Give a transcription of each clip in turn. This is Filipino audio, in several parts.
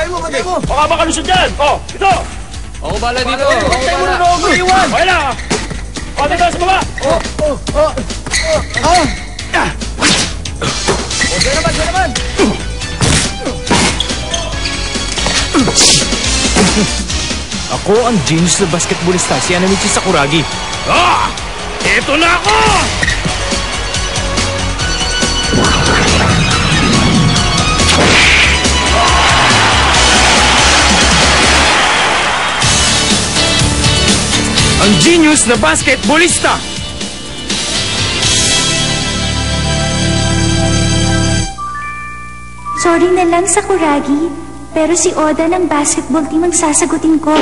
Bagay mo! Baka makalusot yan! Oh, ito! Ako bala dito! Tayo mo na ako iwan! Okay lang! O, dito sa baba! Diyan naman! Ako ang genius na basketballista, si Anamichi Sakuragi. Ito na ako! Ang genius na basketballista! Sorry na lang, Sakuragi, pero si Oda ng basketball team ang sasagutin ko.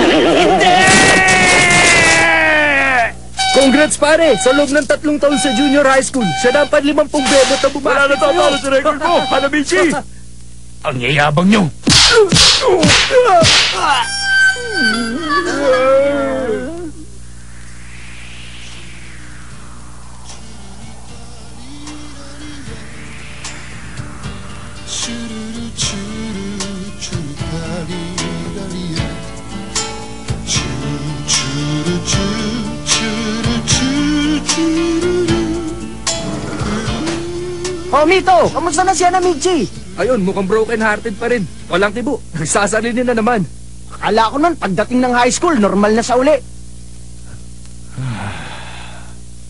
Congrats pare! Sa loob ng 3 taon sa junior high school, siya dapat 50 bebot na bumati Wala na tatalo sa record mo, Hanamichi! Ang yayabang nyo! Oh, Mito! Kamusta na si Anamichi? Ayun, mukhang broken-hearted pa rin. Walang tibo. Nagsasalinin na naman. Akala ko nun, pagdating ng high school, normal na sa uli.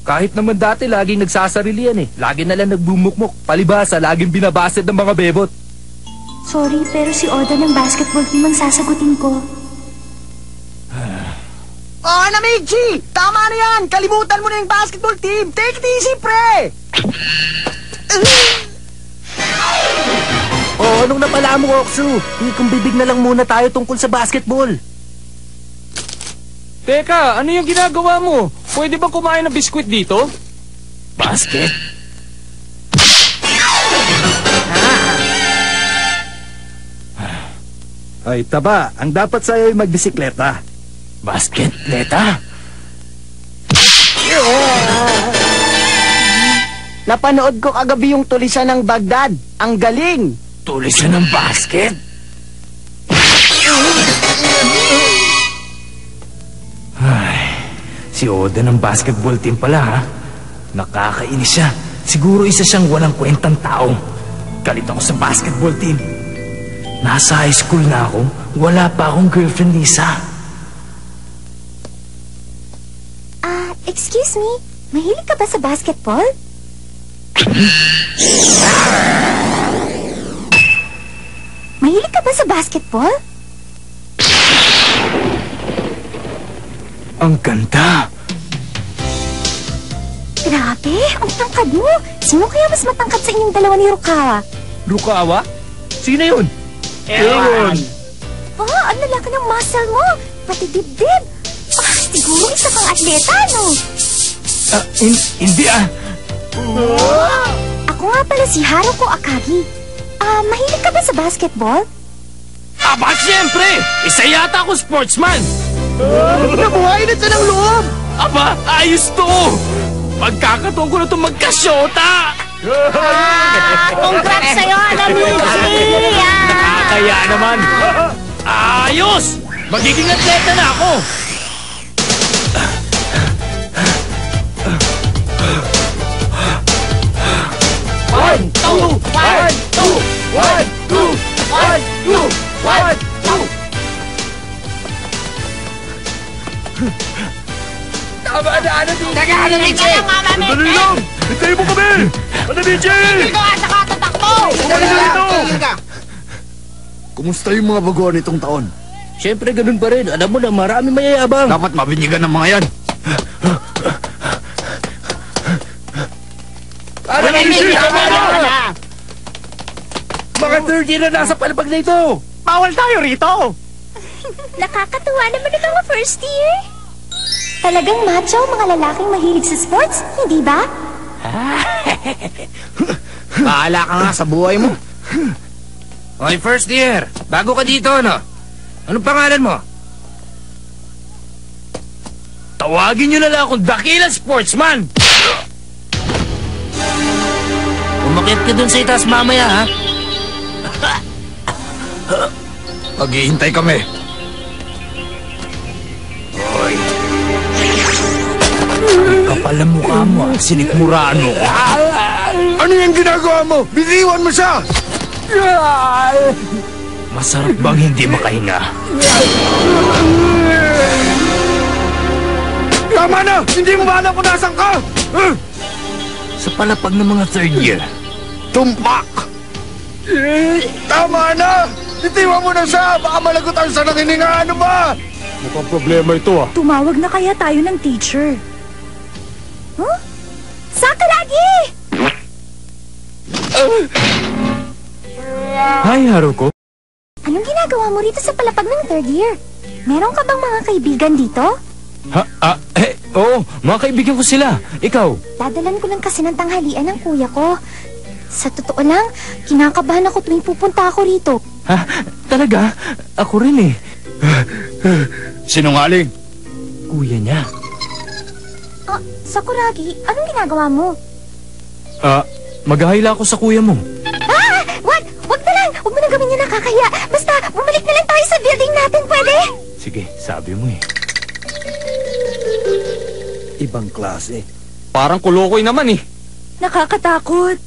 Kahit naman dati, laging nagsasarili yan eh. Lagi na lang nagbumukmok. Palibasa, laging binabasid ng mga bebot. Sorry, pero si Oda ng basketball team ang sasagutin ko. Oh, Anamichi! Tama na yan! Kalimutan mo na yung basketball team! Take it easy, pre! Oh, anong napala mo, Oksu? Ikong bibig na lang muna tayo tungkol sa basketball. Teka, ano yung ginagawa mo? Pwede ba kumain ng biskwit dito? Basket? Ay, taba. Ang dapat sa'yo ay magbisikleta. Basketleta? Napanood ko kagabi yung tulisan ng Baghdad. Ang galing! Tulis siya ng basket? Ay, si Oda ng basketball team pala ha. Nakakainis siya. Siguro isa siyang walang kwentang tao. Galit ako sa basketball team. Nasa high school na ako, wala pa akong girlfriend, Lisa. Excuse me, mahilig ka ba sa basketball? Mahilig ka ba sa basketball? Ang ganda. Grabe, ang tangkad mo. Sino kaya mas matangkad sa inyong dalawa ni Rukawa? Rukawa? Sino yun? Ewan! Ang lalaki ng muscle mo. Pati dibdib. Siguro isa kang atleta, no? Hindi Ako nga pala si Haruko Akagi. Mahilig ka ba sa basketball? Aba, siyempre! Isa yata ako sportsman! Nabuhay na siya ng loob! Aba, ayos to! Pagkakataon ko na itong magkasyota! Congrats sa'yo, Anamichi! Kaya naman! Ayos! Magiging atleta na ako! One, two! Tama na, Anamichi! Anamichi! Sandali lang! Hintayin mo kami! Hanamichi! Ito nga sa katatakbo! Kumusta yung mga baguhan itong taon? Siyempre, ganun pa rin. Alam mo na, marami mayayabang. Dapat mabinyagan ng mga yan. Anamichi! Tama na! Mga 30 na nasa palapag na ito! Bawal tayo rito! Nakakatuwa naman ang mga first year. Talagang macho ang mga lalaking mahilig sa sports, hindi ba? Bahala ka nga sa buhay mo. Oy, first year! Bago ka dito, ano? Anong pangalan mo? Tawagin nyo na lang akong Dakilang Sportsman! Umakit ka dun sa itaas mamaya, ha? Maghihintay kami. Kapal ang mukha mo, sinikmuraan mo ko. Ano yung ginagawa mo? Biniwan mo siya! Masarap bang hindi makahinga? Tama na! Hindi mo ba alam kung nasan ka? Sa palapag ng mga third year. Tumpak! Tama na! Itiwan mo na siya! Baka malagutan siya ng hininga! Ano ba? Mukhang problema ito ah. Tumawag na kaya tayo ng teacher. Huh? Sakuragi! Hi, Haruko. Anong ginagawa mo rito sa palapag ng third year? Meron ka bang mga kaibigan dito? Oo, mga kaibigan ko sila. Ikaw? Dadalan ko lang kasi ng tanghalian ng kuya ko. Sa totoo lang, kinakabahan ako tuwing pupunta ako rito. Ha? Talaga? Ako rin eh. Sinungaling! Kuya niya. Sakuragi, anong ginagawa mo? Maghahila ako sa kuya mo. Wag! Wag na lang! Huwag mo na gawin yung nakakahiya. Basta, bumalik na lang tayo sa building natin, pwede? Sige, sabi mo eh. Ibang klase. Parang kulokoy naman eh. Nakakatakot.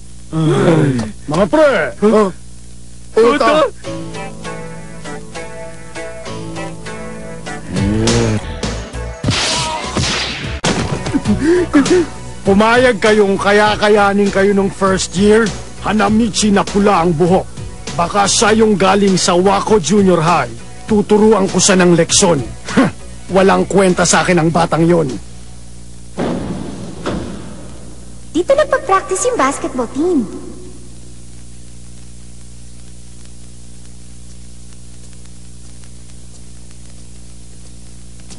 Mga pre! Uto! Pumayag kayong kaya-kayanin kayo nung first year, Hanamichi na pula ang buhok. Baka siya yung galing sa Wako Junior High. Tuturuan ko siya ng leksyon. Walang kwenta sa akin ang batang yon. Dito nagpa-practice yung basketball team.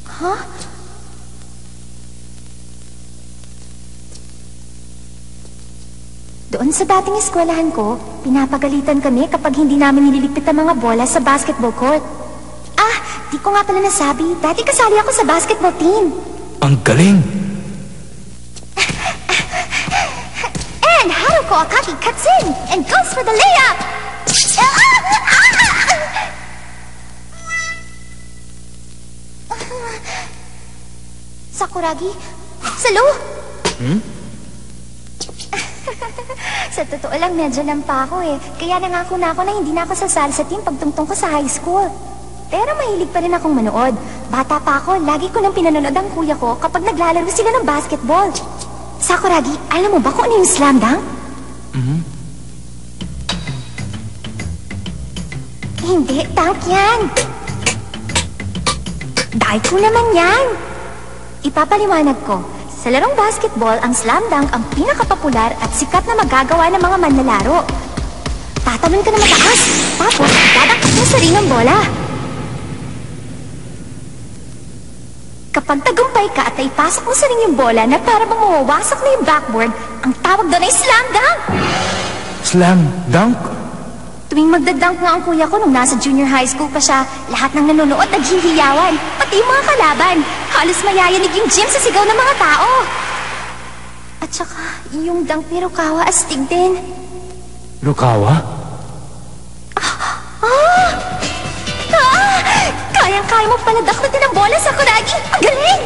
Huh? Doon sa dating eskwelahan ko, pinapagalitan kami kapag hindi namin nililigpit ang mga bola sa basketball court. Di ko nga pala nasabi, dati kasali ako sa basketball team. Ang galing! And Haruko Akaki cuts in and goes for the layup! Sakuragi, Salo! Sa totoo lang, medyo lampa ako eh. Kaya nangako na ako na hindi na ako sasali sa team pagtungtong ko sa high school. Pero mahilig pa rin akong manood. Bata pa ako, lagi ko nang pinanonood ang kuya ko kapag naglalaro sila ng basketball. Sakuragi, alam mo ba kung ano yung slam dunk? Hindi, dunk yan. Daiko naman yan. Ipapaliwanag ko. Sa larong basketball, ang slam dunk ang pinakapopular at sikat na magagawa ng mga manlalaro. Tatalon ka na mataas, tapos dadangkas mo sa ring ang bola. Kapag tagumpay ka at naipasok mo sa ring yung bola na para bang mawawasak na yung backboard, ang tawag doon ay slam dunk! Slam dunk? Tuwing magdadunk nga ang kuya ko nung nasa junior high school pa siya, lahat ng nanonood naghihiyawan, pati yung mga kalaban. Halos mayayanig yung gym sa sigaw ng mga tao. At saka, yung dunk ni Rukawa astig din. Rukawa? Kayang-kaya mo pala dakutin ang bola, Sakuragi! Ang galing!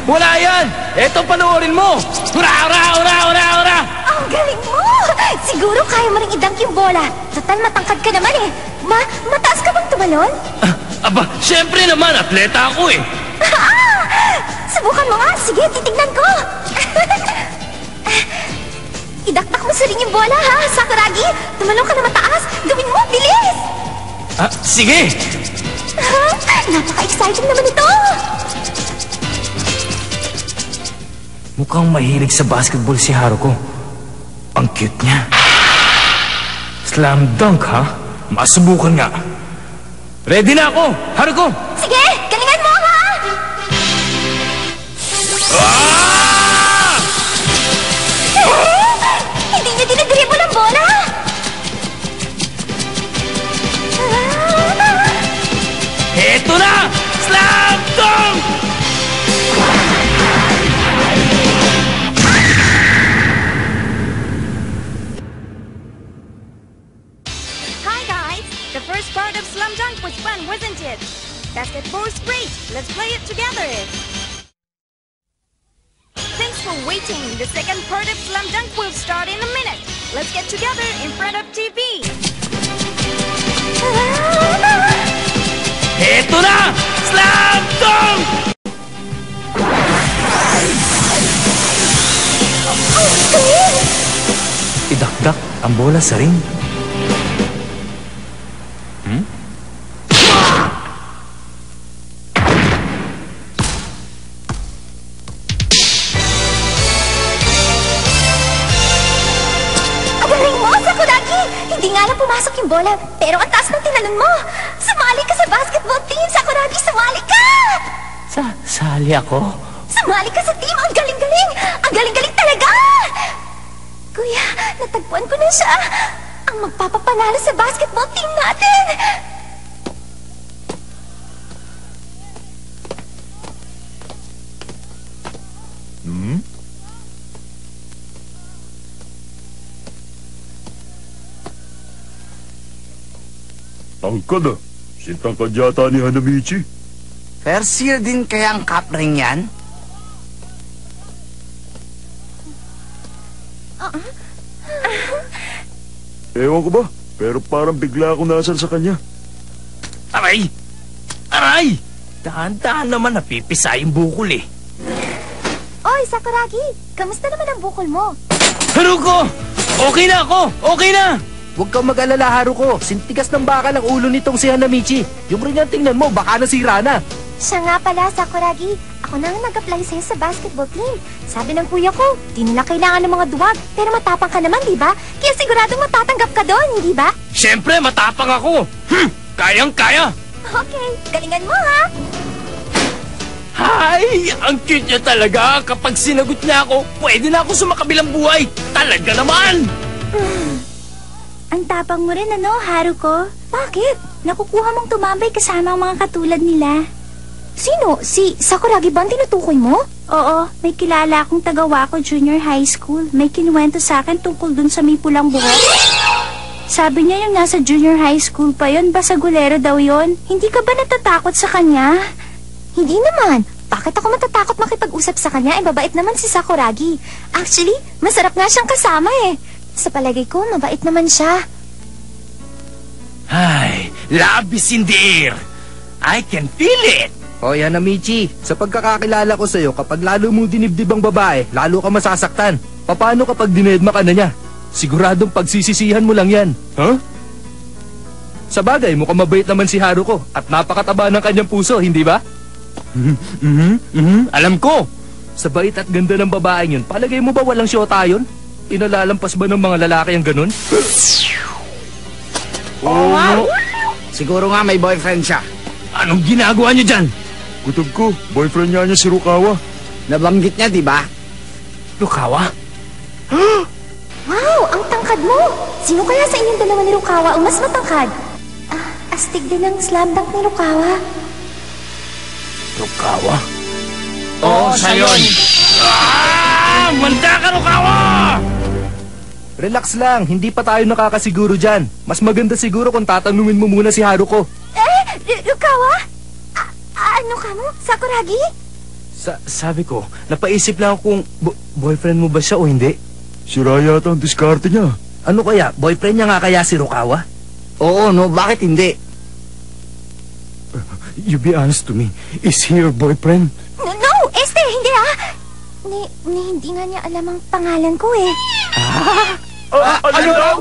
Wala yan! Eto, panoorin mo! Hurra, hurra, hurra, hurra, hurra! Ang galing mo! Siguro kaya mo rin i-dunk yung bola. Total, matangkad ka naman eh. Mataas ka bang tumalon? Aba, syempre naman, atleta ako eh! Subukan mo nga. Sige, titignan ko. Idaktak mo sa ring yung bola, ha, Sakuragi? Tumalong ka na mataas. Gawin mo, bilis! Sige! Napaka-exciting naman ito! Mukhang mahilig sa basketball si Haruko. Ang cute niya. Slam dunk, ha? Masubukan nga. Ready na ako! Haruko! Sige, galingan mo, ha? Hindi niya dinadribble ang bola! Eto na! Slam dunk! Hi guys! The first part of Slam still waiting. The second part of Slam Dunk will start in a minute. Let's get together in front of TV. Eto na! Slam Dunk! Idakdak ang bola sa ring. Agaling mo, Sakuragi! Hindi nga lang pumasok yung bola, pero ang taas ng tinalon mo. Sumali ka sa basketball team, Sakuragi! Sumali ka! Sali ako? Sumali ka sa team! Ang galing-galing! Ang galing-galing talaga! Kuya, natagpuan ko na siya. Ang magpapapanalo sa basketball team natin. Tangkad ah. Sintangkad yata ni Hanamichi. First year din kaya ang cup ring yan? Ewan ko ba, pero parang bigla ako nasal sa kanya. Aray! Aray! Dahan-dahan naman napipisa yung bukol eh. Oy, Sakuragi! Kamusta naman ang bukol mo? Haruko! Okay na ako! Okay na! Huwag kang mag-alala, Haruko. Sintigas ng bakal ang ulo nitong si Hanamichi. Yung ring yan, tingnan mo, baka nasira na. Siya nga pala, Sakuragi. Ako na ang nag-apply sa'yo sa basketball team. Sabi ng kuya ko, di nila kailangan ng mga duwag. Pero matapang ka naman, di ba? Kaya siguradong matatanggap ka doon, hindi ba? Siyempre, matapang ako. Kayang-kaya. Okay, galingan mo, ha? Hay! Ang cute niya talaga. Kapag sinagot niya ako, pwede na ako sumakabilang buhay. Talaga naman! Ang tapang mo rin, ano, Haruko? Bakit? Nakukuha mong tumambay kasama ang mga katulad nila. Sino? Si Sakuragi ba ang tinutukoy mo? Oo, may kilala akong taga-Wako Junior High School. May kinuwento sa akin tungkol dun sa may pulang buhok. Sabi niya yung nasa junior high school pa yun, basagulero daw yun. Hindi ka ba natatakot sa kanya? Hindi naman. Bakit ako matatakot makipag-usap sa kanya? Mabait naman si Sakuragi. Actually, masarap nga siyang kasama eh. Sa palagay ko, mabait naman siya. Ay, labis in the air. I can feel it. O Hanamichi, sa pagkakakilala ko sa'yo, kapag lalo mong dinibdib ang babae, lalo ka masasaktan. Paano kapag dinedma ka na niya? Siguradong pagsisisihan mo lang yan. Huh? Sa bagay, mukhang mabait naman si Haruko at napakataba ng kanyang puso, hindi ba? Alam ko. Sa bait at ganda ng babaeng yun, palagay mo ba walang syota yun? Inalalampas ba ng mga lalaki ang ganun? Oo nga. Siguro nga may boyfriend siya. Anong ginagawa niyo dyan? Kutob ko, boyfriend niya si Rukawa. Nabanggit niya, di ba? Rukawa? Wow, ang tangkad mo! Sino kaya sa inyong dalawa ni Rukawa ang mas matangkad? Astig din ang slam dunk ni Rukawa. Rukawa? Oo, siya yun. Manda ka, Rukawa! Relax lang, hindi pa tayo nakakasiguro dyan. Mas maganda siguro kung tatanungin mo muna si Haruko. Rukawa? Ano ka mo? Sakuragi? Sabi ko, napaisip lang kung boyfriend mo ba siya o hindi? Sira yata ang diskarte niya. Ano kaya? Boyfriend niya nga kaya si Rukawa? Oo, no? Bakit hindi? You be honest to me. Is he your boyfriend? No, hindi hindi nga niya alam ang pangalan ko eh. Ano daw?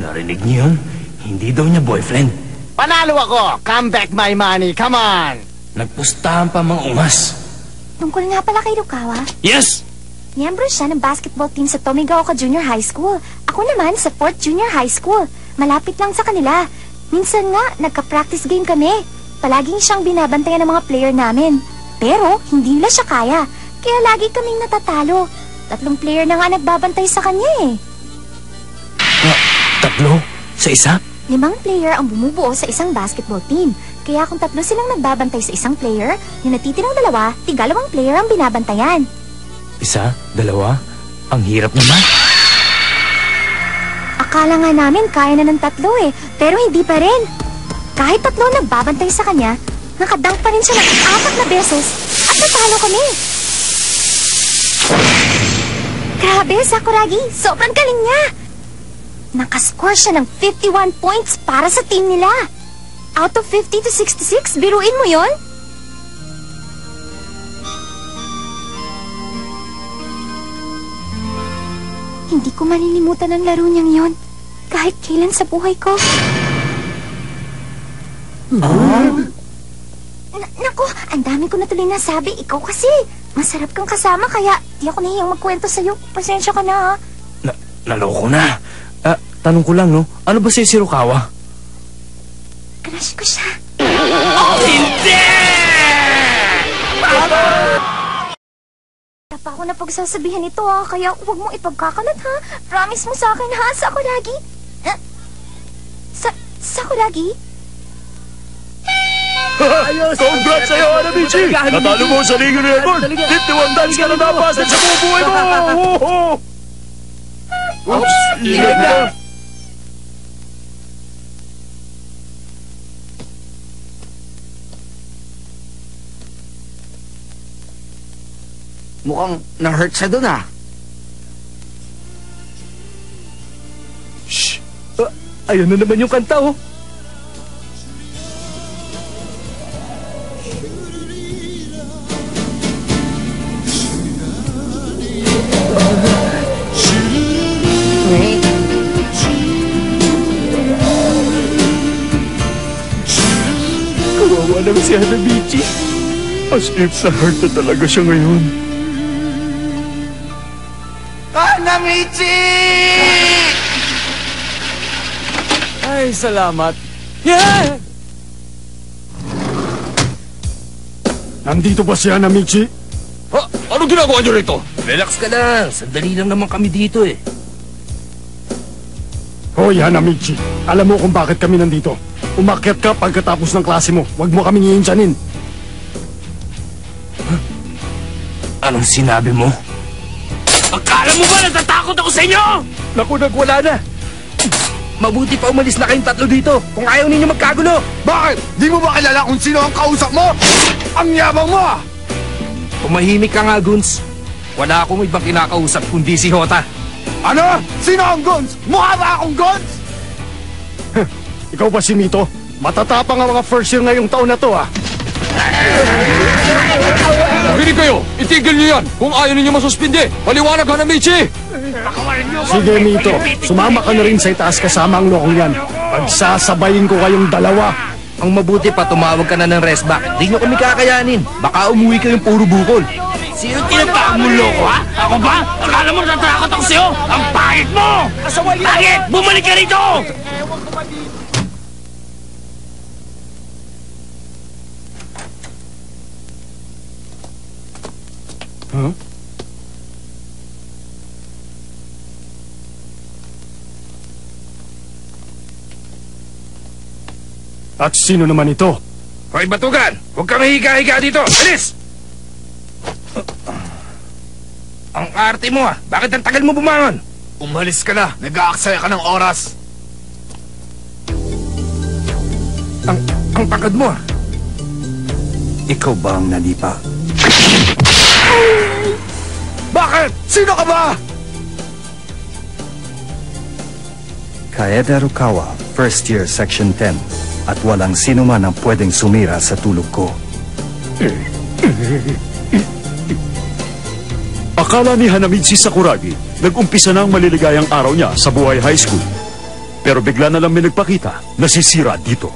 Narinig niyo yun? Hindi daw niya boyfriend. Panalo ako! Come back my money, come on! Nagpustahan pa mga ungas. Tungkol nga pala kay Rukawa. Yes! Miyembro siya ng basketball team sa Tomigaoka Junior High School. Ako naman sa 4th Junior High School. Malapit lang sa kanila. Minsan nga, nagka-practice game kami. Palaging siyang binabantayan ng mga player namin. Pero, hindi nila siya kaya. Kaya lagi kaming natatalo. 3 player na nga nagbabantay sa kanya eh. 3? Sa isa? 5 player ang bumubuo sa isang basketball team. Kaya kung 3 silang nagbabantay sa isang player, yung natitirang 2, 2 player ang binabantayan. 1, 2? Ang hirap naman. Akala nga namin kaya na ng 3 eh, pero hindi pa rin. Kahit 3 nagbabantay sa kanya, nakadunk pa rin siya ng 4 na beses at natalo kami. Grabe, Sakuragi! Sobrang galing niya! Nakascore siya ng 51 points para sa team nila. Out of 50 to 66, biruin mo yon? Hindi ko malilimutan ang laro niyang yon. Kahit kailan sa buhay ko. Naku, ang dami ko na tuloy nasabi. Ikaw kasi, masarap kang kasama kaya di ako nahiyang magkwento sa'yo. Pasensya ka na, ha? Naloko na. Tanong ko lang, no? Ano ba si Shirokawa? Crush ko siya. Hindi! Wala pa ako na pagsasabihan ito, ha? Kaya huwag mong ipagkakalat, ha? Promise mo sa akin, ha, Sakuragi? Sakuragi? Congrats sa'yo, Hanamichi! Natalo mo sa Liga Record! 51 dance ka na napastan sa bubuhay mo! Oops! Ingat na! Mukhang na-hurt siya dun, ah. Shh! Ayun na naman yung kanta, oh. Kawawa naman si Hanamichi. As if na-hurt na talaga siya ngayon. Hanamichi! Ay, salamat. Yeah! Nandito ba si Hanamichi? Anong ginagawa niyo rito? Relax ka lang. Sandali lang naman kami dito, eh. Hoy, Hanamichi. Alam mo kung bakit kami nandito. Umakyat ka pagkatapos ng klase mo. Huwag mo kami iintiyanin. Anong sinabi mo? Akala mo ba natatakot ako sa inyo? Naku, nagwala na. Mabuti pa umalis na kayong tatlo dito kung ayaw ninyo magkagulo. Bakit? Di mo ba kilala kung sino ang kausap mo? Ang yabang mo, ah! Tumahimik ka nga, Guns. Wala akong ibang kinakausap kundi si Hota. Ano? Sino ang Gons? Mukha ba akong Gons? Ikaw ba si Mito? Matatapang ang mga first year ngayong taon na to, ah. Makinig kayo! Itigil niyo yan! Kung ayaw ninyo masuspindi! Paliwanag, Hanamichi! Sige, Mito. Sumama ka na rin sa itaas kasama ang lokong yan. Pagsasabayin ko kayong dalawa. Ang mabuti pa, tumawag ka na ng rest back. Di nyo kami kakayanin. Baka umuwi kayong puro bukol. Sino tinatawag mo, loko, ha? Ako ba? Akala mo natatakot ako sa'yo? Ang pangit mo! Pangit! Bumalik ka rito! Huh? At sino naman ito? Hoy, Batugan! Huwag kang higa-higa dito! Alis! Ang arte mo, ah! Bakit ang tagal mo bumangon? Umalis ka na. Nag-aaksaya ka ng oras. Ang pagod mo, ah! Ikaw ba ang nanipa? Bakit? Sino ka ba? Kaede Rukawa, first year, section 10. At walang sino man ang pwedeng sumira sa tulog ko. Akala ni Hanamichi Sakuragi, nag-umpisa na ang maliligayang araw niya sa buhay high school. Pero bigla na lang may nagpakita na sisira dito.